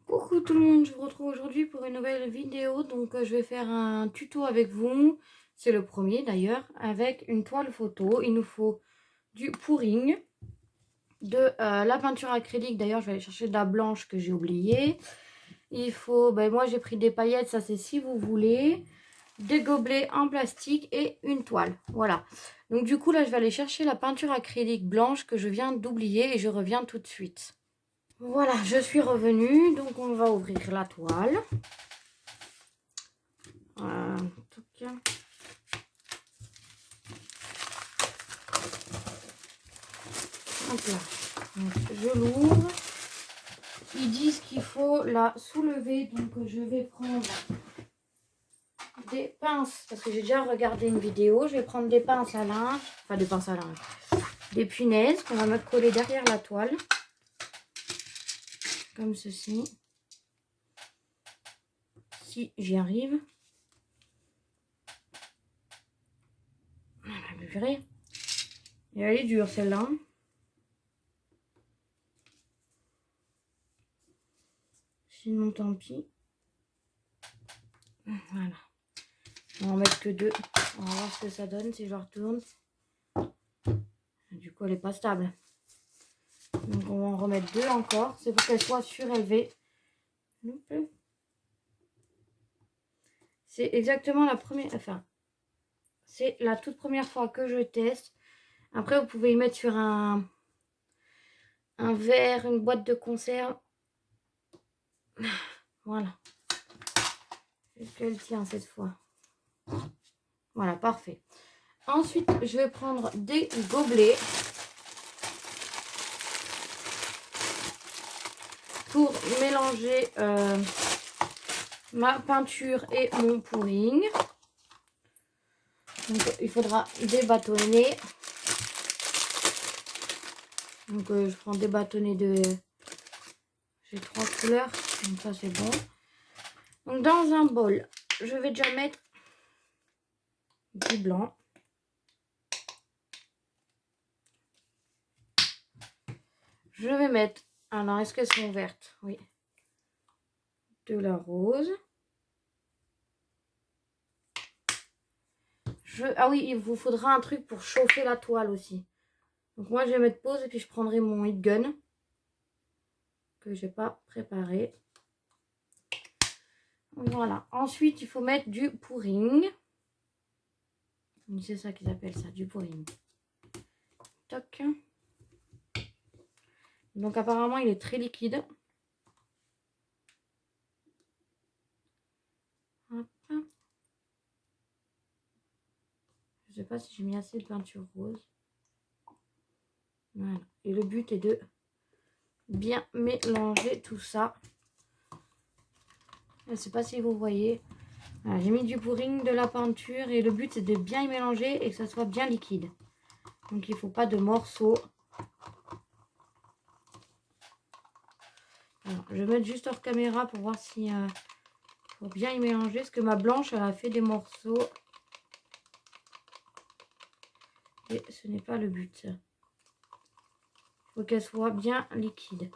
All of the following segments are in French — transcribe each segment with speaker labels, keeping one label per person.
Speaker 1: Coucou tout le monde, je vous retrouve aujourd'hui pour une nouvelle vidéo. Donc je vais faire un tuto avec vous, c'est le premier d'ailleurs, avec une toile photo. Il nous faut du pouring, de la peinture acrylique. D'ailleurs je vais aller chercher de la blanche que j'ai oubliée. Il faut, moi j'ai pris des paillettes, ça c'est si vous voulez, des gobelets en plastique et une toile. Voilà, donc du coup là je vais aller chercher la peinture acrylique blanche que je viens d'oublier et je reviens tout de suite. Voilà, je suis revenue, donc on va ouvrir la toile. Hop là. Donc, je l'ouvre. Ils disent qu'il faut la soulever, donc je vais prendre des pinces, parce que j'ai déjà regardé une vidéo. Je vais prendre des pinces à linge, enfin des pinces à linge, des punaises qu'on va mettre coller derrière la toile, comme ceci. Si j'y arrive. Vous verrez. Et elle est dure celle-là. Sinon tant pis. Voilà. On va en mettre que deux. On va voir ce que ça donne si je retourne. Du coup elle n'est pas stable. Donc on va en remettre deux encore. C'est pour qu'elle soit surélevée. C'est exactement la première. Enfin, c'est la toute première fois que je teste. Après vous pouvez y mettre sur un verre, une boîte de conserve. Voilà. Est-ce qu'elle tient cette fois? Voilà, parfait. Ensuite, je vais prendre des gobelets pour mélanger ma peinture et mon pouring. Donc, il faudra débâtonner. Donc, je prends des bâtonnets de... J'ai 3 couleurs, donc ça c'est bon. Donc, dans un bol, je vais déjà mettre du blanc. Je vais mettre... Alors, est-ce qu'elles sont vertes? Oui. De la rose. Ah oui, il vous faudra un truc pour chauffer la toile aussi. Donc moi, je vais mettre pause et puis je prendrai mon heat gun que j'ai pas préparé. Voilà. Ensuite, il faut mettre du pouring. C'est ça qu'ils appellent ça, du pouring. Toc. Donc apparemment, il est très liquide. Hop. Je sais pas si j'ai mis assez de peinture rose. Voilà. Et le but est de bien mélanger tout ça. Je ne sais pas si vous voyez. Voilà, j'ai mis du pouring, de la peinture et le but c'est de bien y mélanger et que ça soit bien liquide. Donc il ne faut pas de morceaux. Alors, je vais mettre juste hors caméra pour voir si pour bien y mélanger, parce que ma blanche elle a fait des morceaux et ce n'est pas le but. Il faut qu'elle soit bien liquide.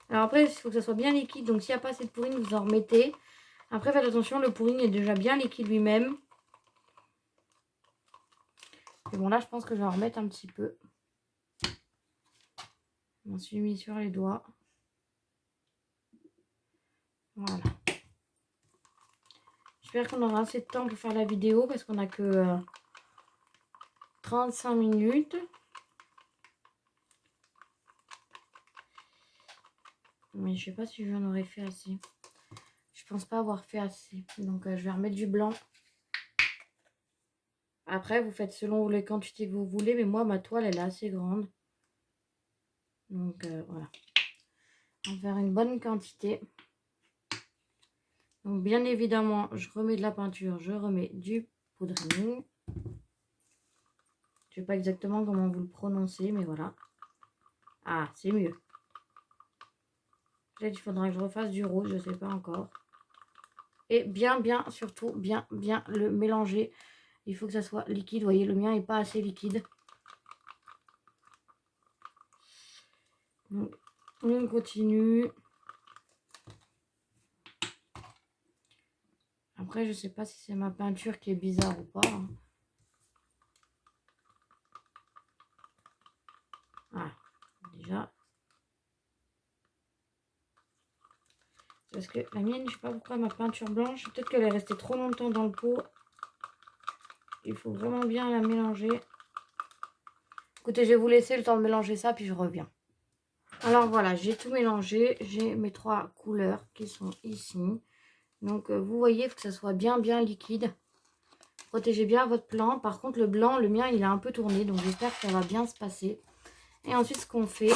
Speaker 1: Alors après il faut que ça soit bien liquide, donc s'il n'y a pas assez de pouring vous en remettez. Après faites attention, le pouring est déjà bien liquide lui-même. Et bon là je pense que je vais en remettre un petit peu. Je m'en suis mis sur les doigts. Voilà. J'espère qu'on aura assez de temps pour faire la vidéo parce qu'on n'a que 35 minutes. Mais je sais pas si j'en aurais fait assez. Je pense pas avoir fait assez. Donc je vais remettre du blanc. Après vous faites selon les quantités que vous voulez. Mais moi ma toile elle est assez grande. Donc voilà. On va faire une bonne quantité. Donc bien évidemment je remets de la peinture. Je remets du poudring. Je sais pas exactement comment vous le prononcez. Mais voilà. Ah c'est mieux. Peut-être il faudra que je refasse du rose. Je sais pas encore. Et bien, surtout, bien le mélanger. Il faut que ça soit liquide. Vous voyez, le mien n'est pas assez liquide. Donc, on continue. Après, je sais pas si c'est ma peinture qui est bizarre ou pas. Hein. Ah, déjà. Parce que la mienne, je sais pas pourquoi ma peinture blanche, peut-être qu'elle est restée trop longtemps dans le pot. Il faut vraiment bien la mélanger. Écoutez, je vais vous laisser le temps de mélanger ça, puis je reviens. Alors voilà, j'ai tout mélangé. J'ai mes 3 couleurs qui sont ici. Donc vous voyez, il faut que ça soit bien liquide. Protégez bien votre plan. Par contre, le blanc, le mien, il a un peu tourné. Donc j'espère que ça va bien se passer. Et ensuite, ce qu'on fait,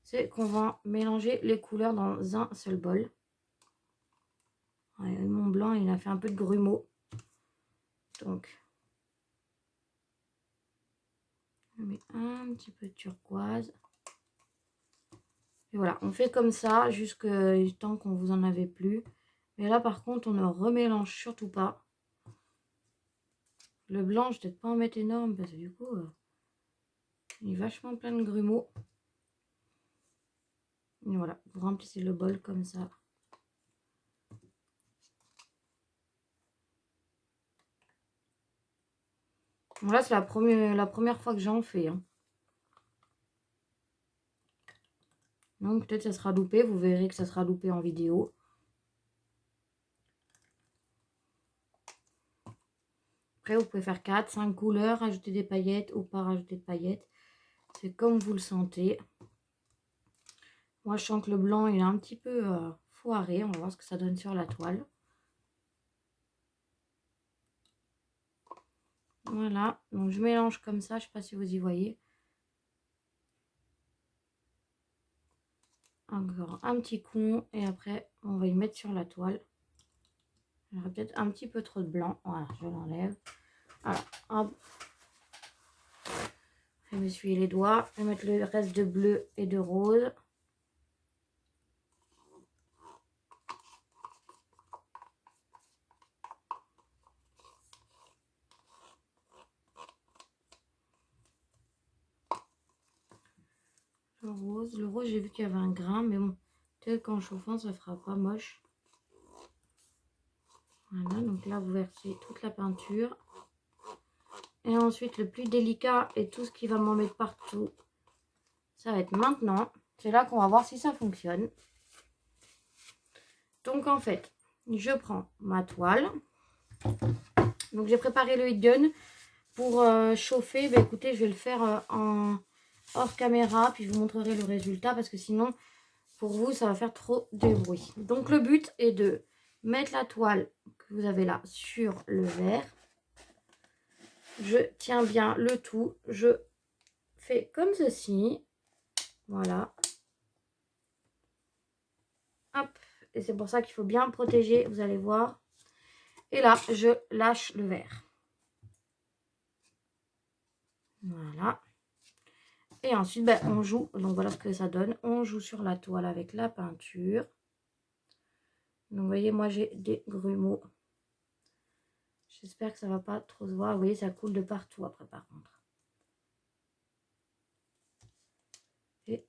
Speaker 1: c'est qu'on va mélanger les couleurs dans un seul bol. Ouais, mon blanc, il a fait un peu de grumeaux. Donc, on met un petit peu de turquoise. Et voilà, on fait comme ça jusqu'à tant qu'on vous en avait plus. Et là, par contre, on ne remélange surtout pas. Le blanc, je vais peut-être pas en mettre énorme parce que du coup, il est vachement plein de grumeaux. Et voilà, vous remplissez le bol comme ça. Bon, là, c'est la première fois que j'en fais. Hein. Donc, peut-être ça sera loupé. Vous verrez que ça sera loupé en vidéo. Après, vous pouvez faire 4, 5 couleurs, rajouter des paillettes ou pas rajouter de paillettes. C'est comme vous le sentez. Moi, je sens que le blanc, il est un petit peu foiré. On va voir ce que ça donne sur la toile. Voilà. Donc, je mélange comme ça. Je ne sais pas si vous y voyez. Encore un petit coup. Et après, on va y mettre sur la toile. J'aurais peut-être un petit peu trop de blanc. Voilà, je l'enlève. Voilà. Hop. Je vais m'essuyer les doigts. Je vais mettre le reste de bleu et de rose. Le rose, j'ai vu qu'il y avait un grain, mais bon, peut-être qu'en chauffant, ça fera pas moche. Voilà, donc là, vous versez toute la peinture. Et ensuite, le plus délicat et tout ce qui va m'en mettre partout, ça va être maintenant. C'est là qu'on va voir si ça fonctionne. Donc, en fait, je prends ma toile. Donc, j'ai préparé le heat gun pour chauffer. Bah, écoutez, je vais le faire en hors caméra, puis je vous montrerai le résultat parce que sinon, pour vous, ça va faire trop de bruit. Donc, le but est de mettre la toile que vous avez là sur le verre. Je tiens bien le tout. Je fais comme ceci. Voilà. Hop. Et c'est pour ça qu'il faut bien protéger. Vous allez voir. Et là, je lâche le verre. Voilà. Et ensuite, ben, on joue. Donc, voilà ce que ça donne. On joue sur la toile avec la peinture. Donc, vous voyez, moi, j'ai des grumeaux. J'espère que ça ne va pas trop se voir. Vous voyez, ça coule de partout après, par contre. Et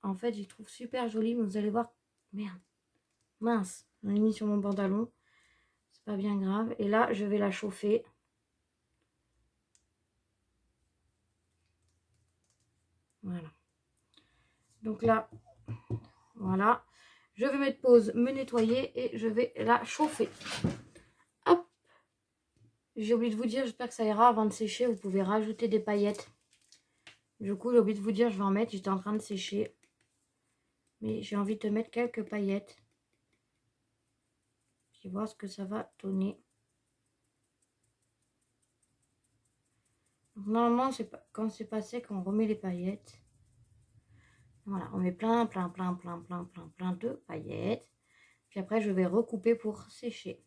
Speaker 1: en fait, j'y trouve super joli. Mais vous allez voir. Merde. Mince. On l'a mis sur mon pantalon. C'est pas bien grave. Et là, je vais la chauffer. Voilà. Donc là, voilà. Je vais mettre pause, me nettoyer et je vais la chauffer. Hop. J'ai oublié de vous dire, j'espère que ça ira avant de sécher. Vous pouvez rajouter des paillettes. Du coup, j'ai oublié de vous dire, je vais en mettre. J'étais en train de sécher. Mais j'ai envie de mettre quelques paillettes. Puis voir ce que ça va donner. Donc, normalement, c'est pas, quand c'est pas sec, on remet les paillettes. Voilà, on met plein de paillettes. Puis après, je vais recouper pour sécher.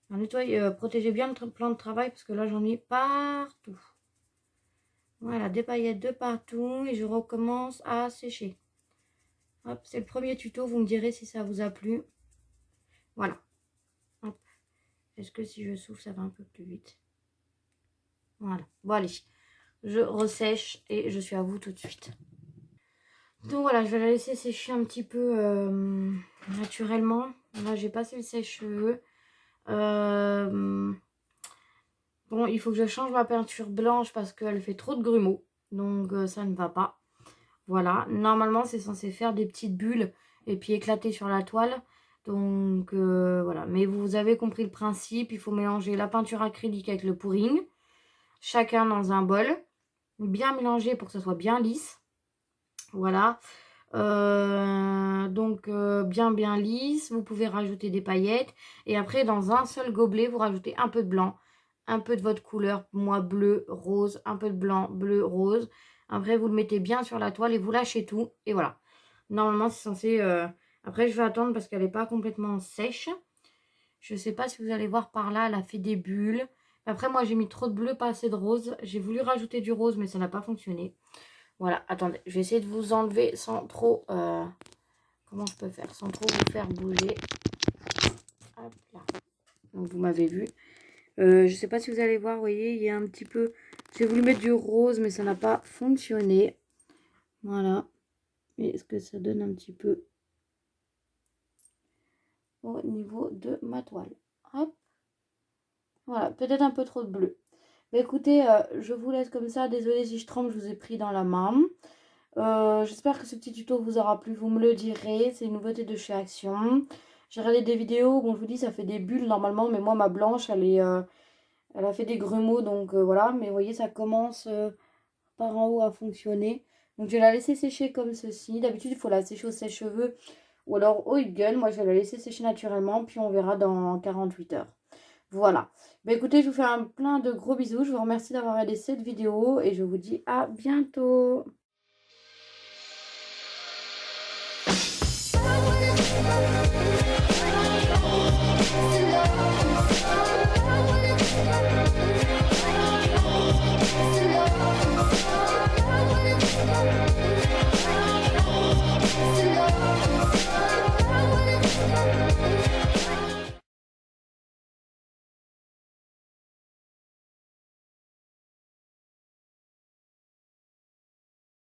Speaker 1: Nettoyez, protégez bien le plan de travail parce que là, j'en ai partout. Voilà, des paillettes de partout et je recommence à sécher. Hop, c'est le premier tuto, vous me direz si ça vous a plu. Voilà. Hop. Est-ce que si je souffle, ça va un peu plus vite? Voilà. Bon, allez. je ressèche et je suis à vous tout de suite. Donc voilà, je vais la laisser sécher un petit peu naturellement. Là, j'ai passé le sèche-cheveux. Bon, il faut que je change ma peinture blanche parce qu'elle fait trop de grumeaux. Donc ça ne va pas. Voilà, normalement c'est censé faire des petites bulles et puis éclater sur la toile. Donc voilà, mais vous avez compris le principe. Il faut mélanger la peinture acrylique avec le pouring. Chacun dans un bol. Bien mélanger pour que ce soit bien lisse. Voilà. Donc bien lisse. Vous pouvez rajouter des paillettes. Et après dans un seul gobelet, vous rajoutez un peu de blanc. Un peu de votre couleur, moi bleu, rose, un peu de blanc, bleu, rose. Après, vous le mettez bien sur la toile et vous lâchez tout. Et voilà. Normalement, c'est censé... Après, je vais attendre parce qu'elle n'est pas complètement sèche. Je ne sais pas si vous allez voir par là, elle a fait des bulles. Après, moi, j'ai mis trop de bleu, pas assez de rose. J'ai voulu rajouter du rose, mais ça n'a pas fonctionné. Voilà, attendez. Je vais essayer de vous enlever sans trop... comment je peux faire? Sans trop vous faire bouger. Hop là. Donc, vous m'avez vu. Je ne sais pas si vous allez voir, vous voyez, il y a un petit peu... J'ai voulu mettre du rose, mais ça n'a pas fonctionné. Voilà. Et est-ce que ça donne un petit peu au niveau de ma toile? Hop. Voilà, peut-être un peu trop de bleu. Mais écoutez, je vous laisse comme ça. Désolée si je tremble, je vous ai pris dans la main. J'espère que ce petit tuto vous aura plu, vous me le direz. C'est une nouveauté de chez Action. J'ai regardé des vidéos, bon je vous dis ça fait des bulles normalement, mais moi ma blanche elle est... elle a fait des grumeaux, donc voilà. Mais vous voyez, ça commence par en haut à fonctionner. Donc je vais la laisser sécher comme ceci. D'habitude, il faut la sécher au sèche-cheveux ou alors au Hugel. Moi, je vais la laisser sécher naturellement. Puis on verra dans 48 heures. Voilà. Bah, écoutez, je vous fais un plein de gros bisous. Je vous remercie d'avoir regardé cette vidéo. Et je vous dis à bientôt. I wanna